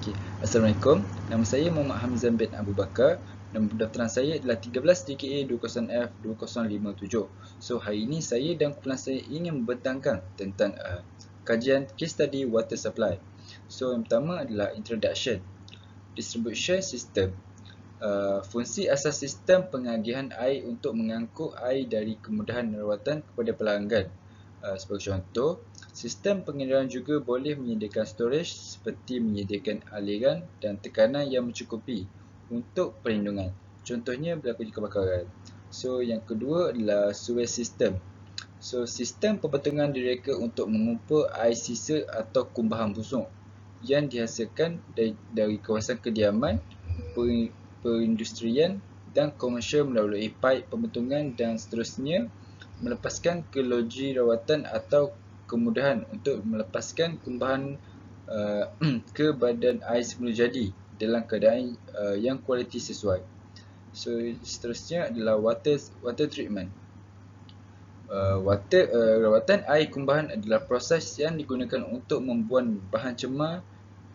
Okay. Assalamualaikum. Nama saya Muhammad Hamzan bin Abu Bakar. Nombor pendaftaran saya adalah 13 DKA 20F 2057. So hari ini saya dan kumpulan saya ingin membentangkan tentang kajian case study water supply. So yang pertama adalah introduction. Distribution system. Fungsi asas sistem pengagihan air untuk mengangkut air dari kemudahan rawatan kepada pelanggan. Sebagai contoh, sistem pengedaran juga boleh menyediakan storage seperti menyediakan aliran dan tekanan yang mencukupi untuk perlindungan. Contohnya berlaku kebakaran. So yang kedua adalah sewage system. So sistem pembentungan direka untuk mengumpul air sisa atau kumbahan busuk yang dihasilkan dari kawasan kediaman, perindustrian dan komersial melalui paip pembentungan dan seterusnya, melepaskan ke loji rawatan atau kemudahan untuk melepaskan kumbahan ke badan air semula jadi dalam keadaan yang kualiti sesuai. So seterusnya adalah water treatment. Rawatan air kumbahan adalah proses yang digunakan untuk membuang bahan cemar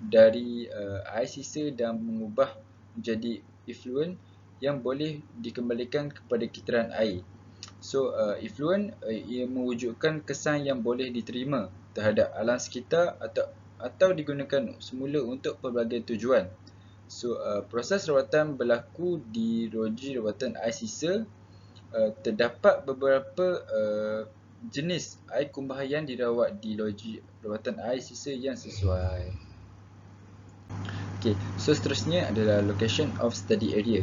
dari air sisa dan mengubah menjadi effluent yang boleh dikembalikan kepada kitaran air. So effluent ia mewujudkan kesan yang boleh diterima terhadap alam sekitar atau digunakan semula untuk pelbagai tujuan. So proses rawatan berlaku di loji rawatan air sisa. Terdapat beberapa jenis air kumbahan yang dirawat di loji rawatan air sisa yang sesuai. Okay, so seterusnya adalah location of study area.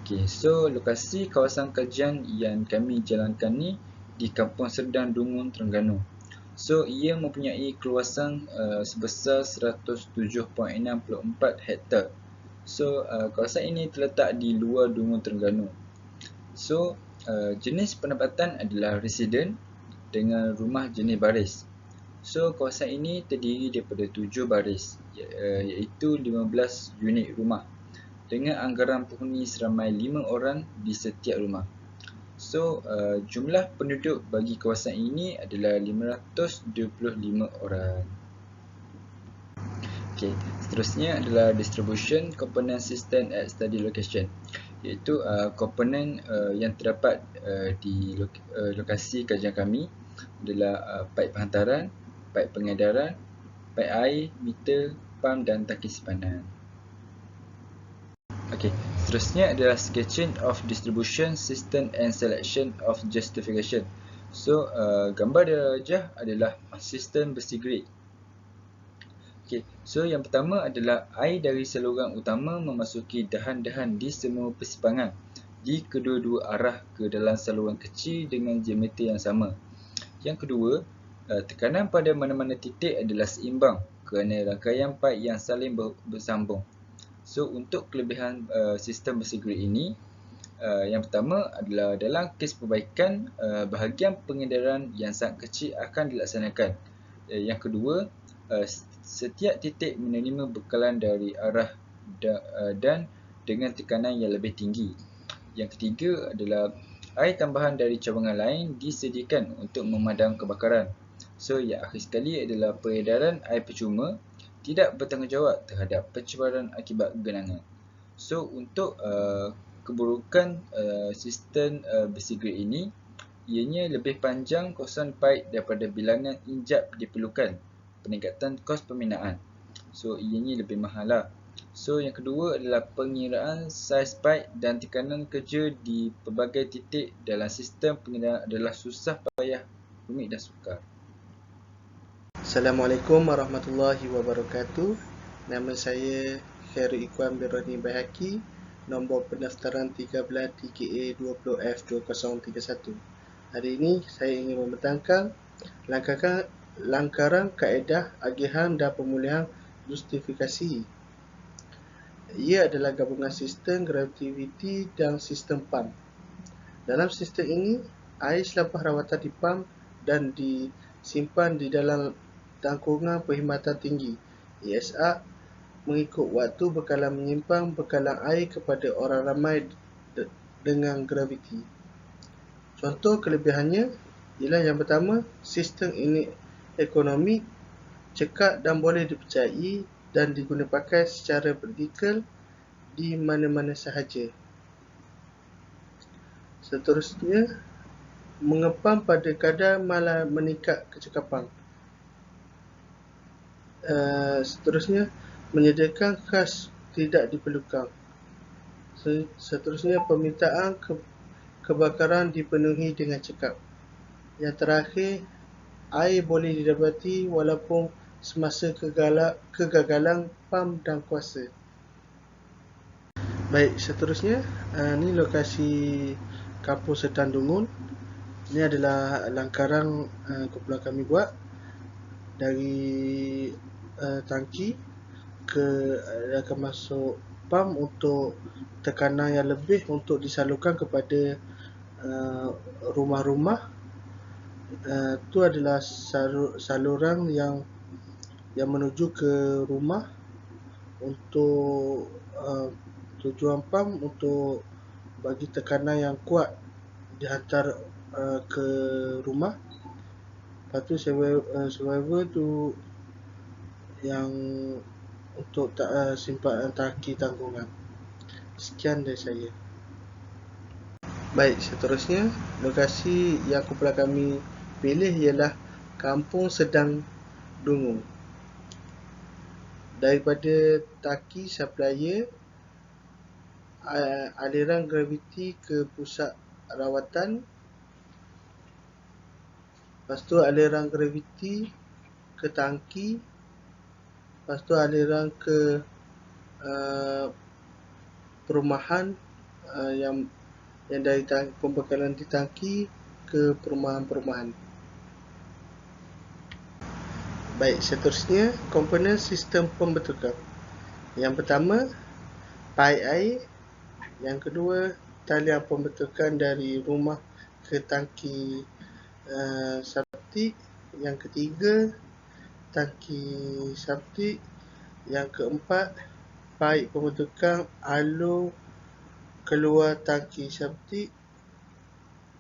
Okay, so lokasi kawasan kajian yang kami jalankan ni di Kampung Serdang Dungun, Terengganu. So ia mempunyai keluasan sebesar 107.64 hektar. So kawasan ini terletak di luar Dungun, Terengganu. So jenis penempatan adalah residen dengan rumah jenis baris. So kawasan ini terdiri daripada 7 baris iaitu 15 unit rumah dengan anggaran penghuni seramai 5 orang di setiap rumah. So jumlah penduduk bagi kawasan ini adalah 525 orang. Okay, seterusnya adalah distribution component system at study location, iaitu komponen yang terdapat di lokasi kajian kami adalah paip penghantaran, paip pengedaran, paip air, meter, pam dan tangki simpanan. Okay, seterusnya adalah sketching of distribution system and selection of justification. So gambar darjah adalah sistem besi grid. Okay, so yang pertama adalah air dari saluran utama memasuki dahan-dahan di semua persimpangan di kedua-dua arah ke dalam saluran kecil dengan diameter yang sama. Yang kedua, tekanan pada mana-mana titik adalah seimbang kerana rangkaian paip yang saling bersambung. So untuk kelebihan sistem besi grid ini, yang pertama adalah dalam kes perbaikan, bahagian pengedaran yang sangat kecil akan dilaksanakan. Yang kedua, setiap titik menerima bekalan dari arah dan dengan tekanan yang lebih tinggi. Yang ketiga adalah air tambahan dari cabangan lain disediakan untuk memadam kebakaran. So yang akhir sekali adalah peredaran air percuma tidak bertanggungjawab terhadap pencemaran akibat genangan. So untuk keburukan sistem besi grid ini, ianya lebih panjang kawasan paip daripada bilangan injap diperlukan peningkatan kos pembinaan. So ianya lebih mahal lah. So yang kedua adalah pengiraan saiz paip dan tekanan kerja di pelbagai titik dalam sistem pengedaran adalah susah payah, rumit dan sukar. Assalamualaikum warahmatullahi wabarakatuh. Nama saya Khairul Ikhwan bin Roni Baihaqi. Nombor pendaftaran 13 TKA 20F 2031. Hari ini saya ingin membentangkan langkaran kaedah agihan dan pemulihan justifikasi. Ia adalah gabungan sistem graviti dan sistem pam. Dalam sistem ini, air selepas rawatan dipam dan disimpan di dalam tangkungan perkhidmatan tinggi ESA mengikut waktu bekalan menyimpan bekalan air kepada orang ramai dengan graviti. Contoh kelebihannya ialah yang pertama, sistem ini ekonomik, cekat dan boleh dipercayai dan diguna pakai secara vertikal di mana-mana sahaja. Seterusnya, mengepam pada kadar malah meningkat kecekapan. Seterusnya, menyediakan kas tidak diperlukan. Seterusnya, permintaan kebakaran dipenuhi dengan cekap. Yang terakhir, air boleh didapati walaupun semasa kegagalan pam dan kuasa. Baik, seterusnya, ini lokasi kampung Setan Dungun. Ini adalah langkaran kumpulan kami buat dari tangki akan masuk pam untuk tekanan yang lebih untuk disalurkan kepada rumah-rumah. Itu adalah saluran yang menuju ke rumah untuk tujuan pam untuk bagi tekanan yang kuat dihantar ke rumah. Lepas tu survivor tu yang untuk simpan tangki tanggungan. Sekian dari saya. Baik, seterusnya lokasi yang kumpulan kami pilih ialah Kampung Sedang Dungun. Daripada tangki supplier, aliran graviti ke pusat rawatan. Lepas tu aliran graviti ke tangki. Lepas tu aliran ke perumahan yang dari pembekalan di tangki ke perumahan-perumahan. Baik, seterusnya komponen sistem pembentukan. Yang pertama, paip air. Yang kedua, talian pembentukan dari rumah ke tangki septik. Yang ketiga, tangki septik. Yang keempat, paip pembentukan alur keluar tangki septik.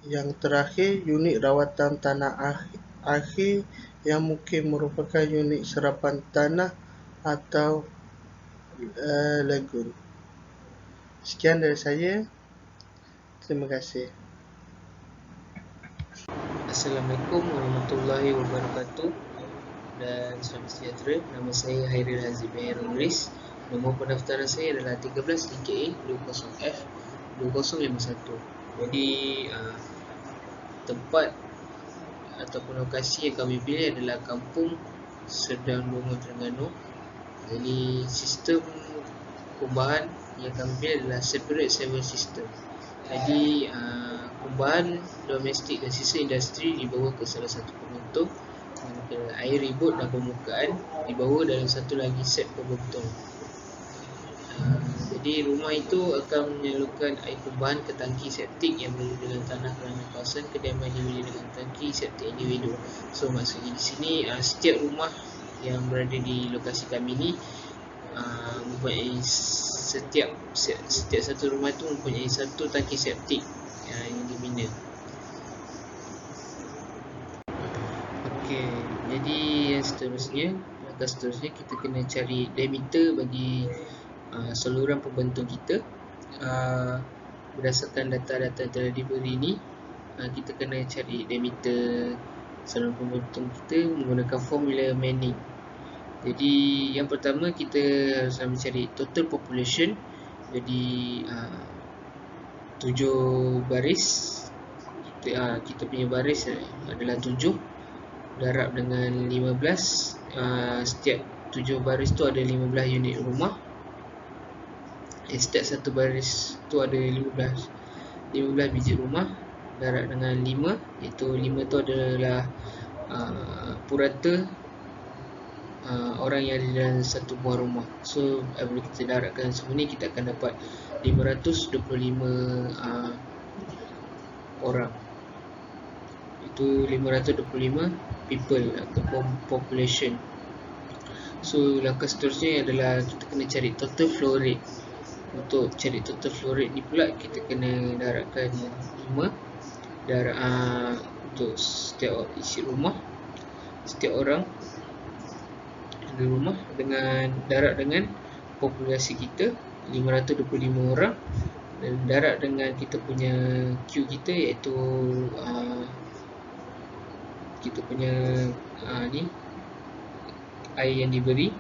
Yang terakhir, unit rawatan tanah akhir yang mungkin merupakan unit serapan tanah atau lagun. Sekian dari saya. Terima kasih. Assalamualaikum warahmatullahi wabarakatuh dan selamat sejahtera. Nama saya Hairil Hazib Idris. Nombor pendaftaran saya adalah 13 DKA 20F 2051. Jadi tempat ataupun lokasi yang kami pilih adalah Kampung Sedang Dungun, Terengganu. Jadi sistem kumbahan yang kami pilih adalah separate sewer system. Jadi kumbahan domestik dan sisa industri dibawa ke salah satu pembentuk, air ribut dan permukaan dibawa dalam satu lagi set pembentuk. Jadi rumah itu akan menyalurkan air kumbahan ke tangki septik yang berada dengan tanah kerana kawasan kediaman individu dengan tangki septik individu. So maksudnya di sini setiap rumah yang berada di lokasi kami ini mempunyai setiap satu rumah itu mempunyai satu tangki septik yang dibina. Okey, jadi yang langkah seterusnya kita kena cari diameter bagi saluran pembentuk kita. Berdasarkan data-data yang telah diberi ini, kita kena cari diameter saluran pembentuk kita menggunakan formula Manning. Jadi yang pertama kita harus mencari total population. Jadi 7 baris. Kita punya baris adalah 7 darab dengan 15. Setiap 7 baris tu ada 15 unit rumah. Setiap satu baris tu ada 15 biji rumah darab dengan 5, iaitu 5 tu adalah purata orang yang ada dalam satu buah rumah. So apabila kita darabkan semua ni, kita akan dapat 525 orang. Itu 525 people ataupun population. So langkah seterusnya adalah kita kena cari total flow rate. Untuk cari total flow rate ni pula, kita kena darabkan 5 untuk setiap isi rumah, setiap orang ada rumah dengan darat dengan populasi kita 525 orang, dan darat dengan kita punya Q kita iaitu kita punya ni air yang diberi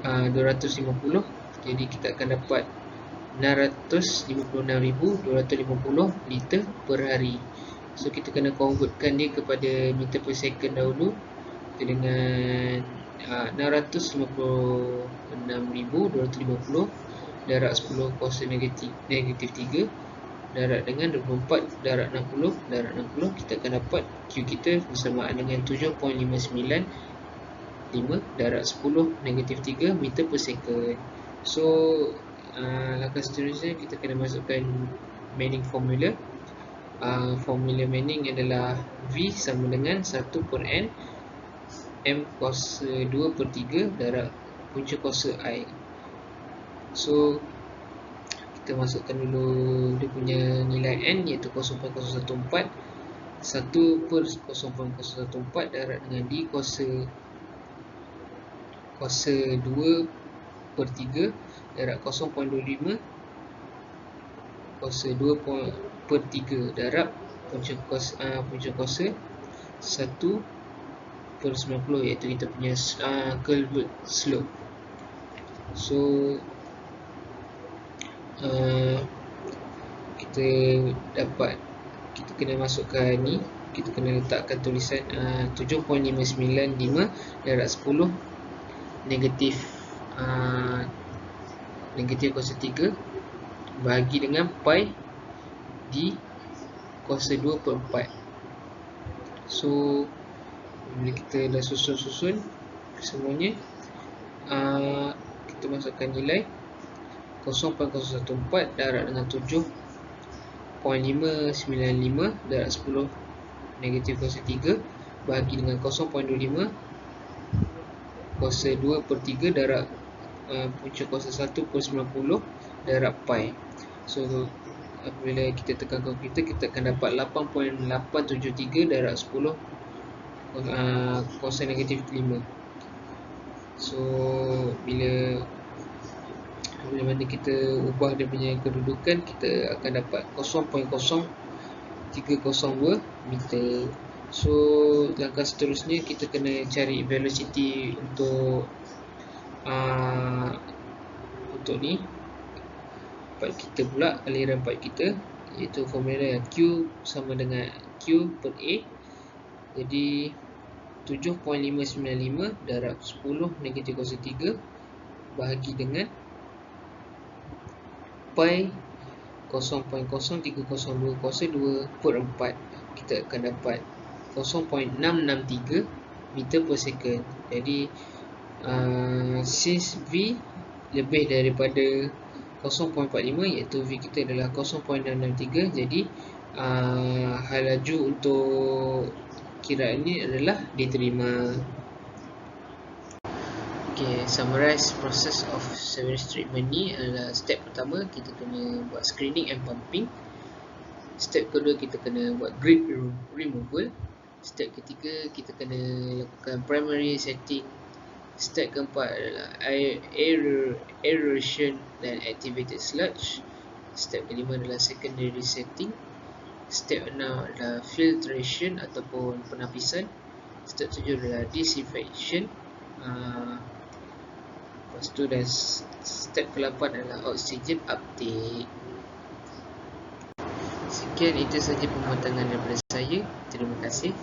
250. Jadi kita akan dapat 656,250 liter per hari. So kita kena convertkan dia kepada meter per second dahulu dengan 656,250 darab 10 kuasa negatif 3 darab dengan 24 darab 60 kita akan dapat Q kita bersamaan dengan 7.595 darab 10 negatif 3 meter per second. So langkah seterusnya kita kena masukkan Manning formula. Formula Manning adalah V sama dengan 1 per N M kuasa 2 per 3 darab punca kuasa I. So kita masukkan dulu dia punya nilai N iaitu 0.014 1 per 0.014 darab dengan D kuasa 2 per 3 darab 0.25 kuasa 2 per 3 darab punca kuasa 1 per 90 iaitu kita punya curved slope. So kita kena masukkan ni, kita kena letakkan tulisan 7.595 darab 10 negatif kuasa 3 bahagi dengan pi di kuasa 2 per 4. So bila kita dah susun semuanya, kita masukkan nilai 0.014 darab dengan 7.595 darab 10 negatif kuasa 3 bahagi dengan 0.25 kuasa 2 per 3 darab punca kuasa 1 per 90 darab pi. So apabila kita tekan kalkulator, kita akan dapat 8.873 darab 10 kuasa negatif 5. So bila mana kita ubah dia punya kedudukan, kita akan dapat 0.0302 meter. So langkah seterusnya kita kena cari velocity untuk ni pipe kita pula, aliran pipe kita, iaitu formula Q sama dengan Q per A. Jadi 7.595 darab 10 negatif kuasa 3 bahagi dengan pi 0.0302 kuasa 2 per 4, kita akan dapat 0.663 meter per second. Jadi since V lebih daripada 0.45 iaitu V kita adalah 0.663, jadi hal laju untuk kiraan ini adalah diterima. Okay, summarize process of sewerage treatment ni adalah step pertama kita kena buat screening and pumping. Step kedua kita kena buat grid removal. Step ketiga kita kena lakukan primary setting. Step keempat adalah aeration dan activated sludge. Step kelima adalah secondary setting. Step 6 adalah filtration ataupun penapisan. Step 7 adalah disinfection. Lepas tu dan step ke-8 adalah oxygen uptake. Sekian, itu saja pematangan daripada saya. Terima kasih.